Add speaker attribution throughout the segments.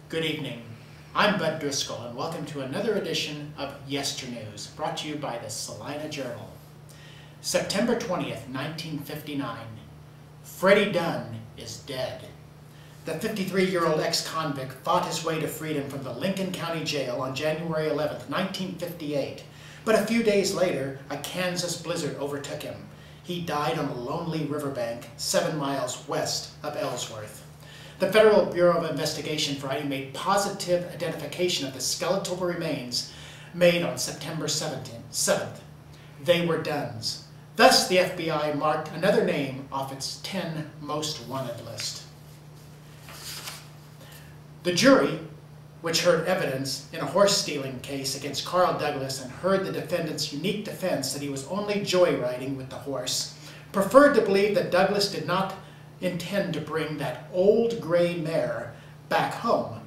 Speaker 1: Good evening. I'm Bud Driscoll, and welcome to another edition of Yesternews, brought to you by the Salina Journal. September 20th, 1959. Freddy Dunn is dead. The 53-year-old ex-convict fought his way to freedom from the Lincoln County Jail on January 11th, 1958. But a few days later, a Kansas blizzard overtook him. He died on a lonely riverbank 7 miles west of Ellsworth. The Federal Bureau of Investigation Friday made positive identification of the skeletal remains made on September 7th. They were Dunn's. Thus, the FBI marked another name off its 10 most wanted list. The jury, which heard evidence in a horse-stealing case against Carl Douglas and heard the defendant's unique defense that he was only joyriding with the horse, preferred to believe that Douglas did not intend to bring that old gray mare back home.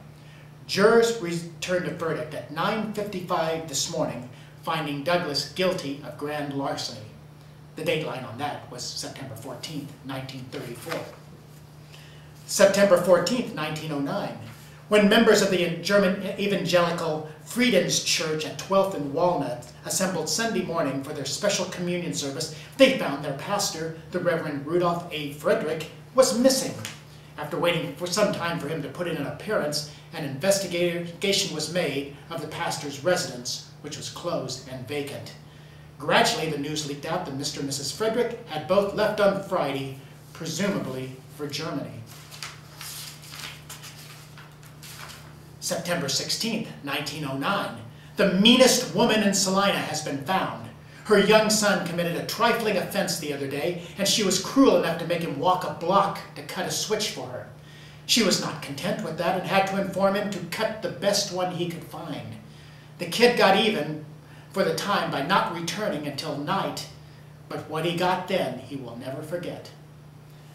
Speaker 1: Jurors returned a verdict at 9:55 this morning, finding Douglas guilty of grand larceny. The dateline on that was September 14th, 1934. September 14th, 1909. When members of the German evangelical Friedens Church at 12th and Walnut assembled Sunday morning for their special communion service, they found their pastor, the Reverend Rudolph A. Frederick, was missing. After waiting for some time for him to put in an appearance, an investigation was made of the pastor's residence, which was closed and vacant. Gradually, the news leaked out that Mr. and Mrs. Frederick had both left on Friday, presumably for Germany. September 16th, 1909. The meanest woman in Salina has been found. Her young son committed a trifling offense the other day, and she was cruel enough to make him walk a block to cut a switch for her. She was not content with that and had to inform him to cut the best one he could find. The kid got even for the time by not returning until night, but what he got then he will never forget.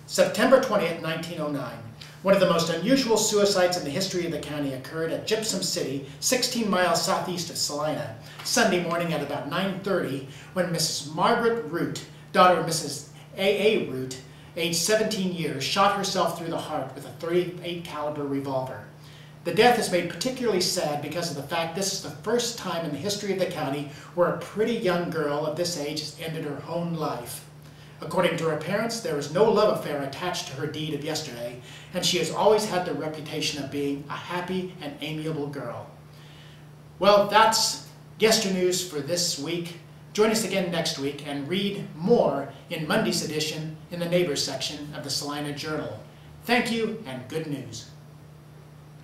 Speaker 1: September 20th, 1909. One of the most unusual suicides in the history of the county occurred at Gypsum City, 16 miles southeast of Salina, Sunday morning at about 9:30, when Mrs. Margaret Root, daughter of Mrs. A.A. Root, aged 17 years, shot herself through the heart with a .38 caliber revolver. The death is made particularly sad because of the fact this is the first time in the history of the county where a pretty young girl of this age has ended her own life. According to her parents, there is no love affair attached to her deed of yesterday, and she has always had the reputation of being a happy and amiable girl. Well, that's Yesternews for this week. Join us again next week and read more in Monday's edition in the Neighbors section of the Salina Journal. Thank you and good news.